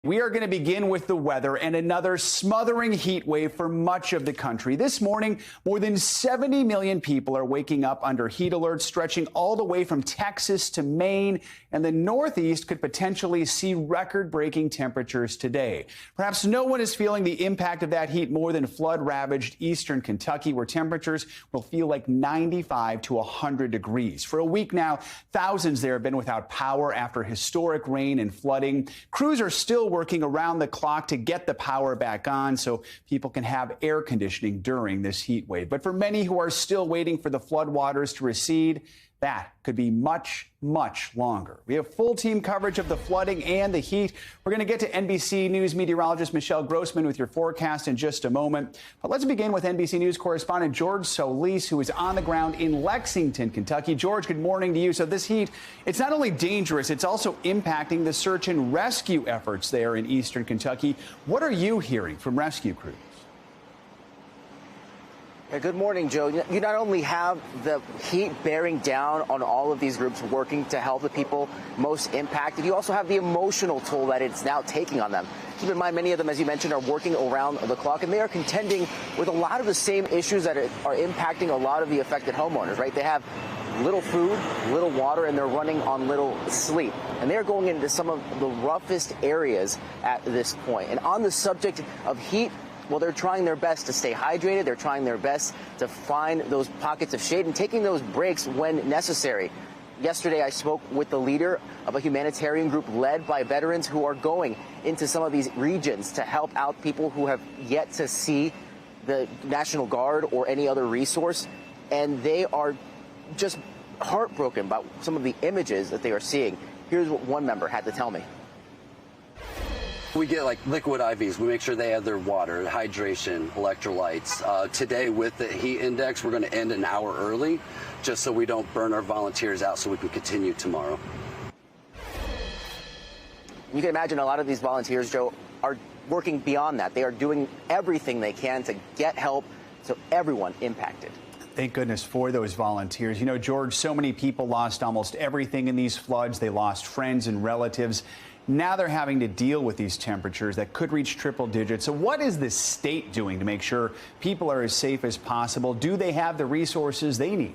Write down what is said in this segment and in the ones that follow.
We are going to begin with the weather and another smothering heat wave for much of the country. This morning, more than 70 million people are waking up under heat alerts stretching all the way from Texas to Maine, and the Northeast could potentially see record-breaking temperatures today. Perhaps no one is feeling the impact of that heat more than flood-ravaged eastern Kentucky, where temperatures will feel like 95 to 100 degrees. For a week now, thousands there have been without power after historic rain and flooding. Crews are still working around the clock to get the power back on so people can have air conditioning during this heat wave. But for many who are still waiting for the floodwaters to recede, that could be much, much longer. We have full team coverage of the flooding and the heat. We're going to get to NBC News meteorologist Michelle Grossman with your forecast in just a moment. But let's begin with NBC News correspondent George Solis, who is on the ground in Lexington, Kentucky. George, good morning to you. So this heat, it's not only dangerous, it's also impacting the search and rescue efforts there in eastern Kentucky. What are you hearing from rescue crews? Good morning, Joe. You not only have the heat bearing down on all of these groups working to help the people most impacted, you also have the emotional toll that it's now taking on them. Keep in mind, many of them, as you mentioned, are working around the clock, and they are contending with a lot of the same issues that are impacting a lot of the affected homeowners, right? They have little food, little water, and they're running on little sleep. And they're going into some of the roughest areas at this point. And on the subject of heat, well, they're trying their best to stay hydrated. They're trying their best to find those pockets of shade and taking those breaks when necessary. Yesterday, I spoke with the leader of a humanitarian group led by veterans who are going into some of these regions to help out people who have yet to see the National Guard or any other resource. And they are just heartbroken about some of the images that they are seeing. Here's what one member had to tell me. We get like liquid IVs. We make sure they have their water, hydration, electrolytes. Today with the heat index, we're going to end an hour early just so we don't burn our volunteers out so we can continue tomorrow. You can imagine a lot of these volunteers, Joe, are working beyond that. They are doing everything they can to get help to everyone impacted. Thank goodness for those volunteers. You know, George, so many people lost almost everything in these floods. They lost friends and relatives. Now they're having to deal with these temperatures that could reach triple digits. So what is the state doing to make sure people are as safe as possible? Do they have the resources they need?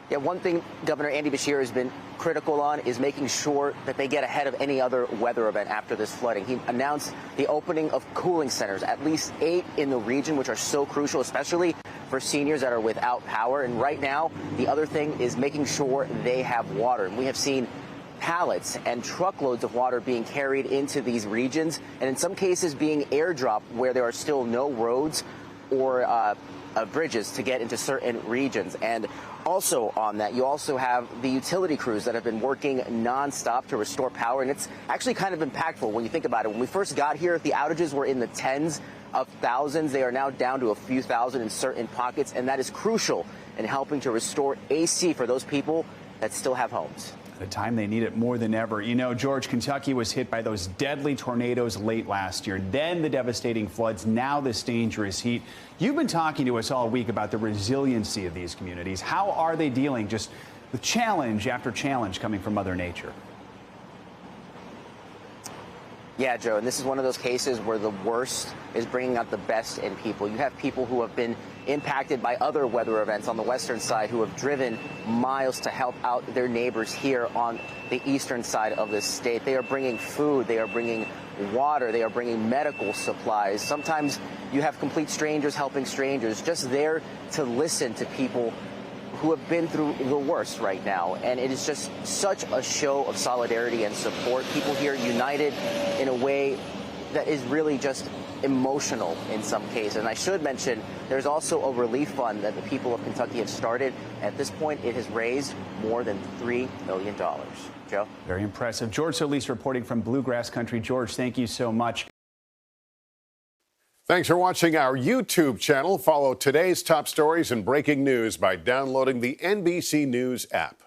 Yeah, one thing Governor Andy Beshear has been critical on is making sure that they get ahead of any other weather event after this flooding. He announced the opening of cooling centers, at least 8 in the region, which are so crucial, especially for seniors that are without power. And right now, the other thing is making sure they have water. And we have seen pallets and truckloads of water being carried into these regions, and in some cases being airdropped where there are still no roads or bridges to get into certain regions. And also on that, you also have the utility crews that have been working nonstop to restore power. And it's actually kind of impactful when you think about it. When we first got here, the outages were in the tens of thousands. They are now down to a few thousand in certain pockets. And that is crucial in helping to restore AC for those people that still have homes. The time they need it more than ever. You know, George, Kentucky was hit by those deadly tornadoes late last year, then the devastating floods, now this dangerous heat. You've been talking to us all week about the resiliency of these communities. How are they dealing just with challenge after challenge coming from Mother Nature? Yeah, Joe, and this is one of those cases where the worst is bringing out the best in people. You have people who have been impacted by other weather events on the western side who have driven miles to help out their neighbors here on the eastern side of this state. They are bringing food, they are bringing water, they are bringing medical supplies. Sometimes you have complete strangers helping strangers, just there to listen to people who have been through the worst right now. And it is just such a show of solidarity and support. People here united in a way that is really just emotional in some cases. And I should mention, there's also a relief fund that the people of Kentucky have started. At this point, it has raised more than $3 million. Joe? Very impressive. George Solis reporting from Bluegrass Country. George, thank you so much. Thanks for watching our YouTube channel. Follow today's top stories and breaking news by downloading the NBC News app.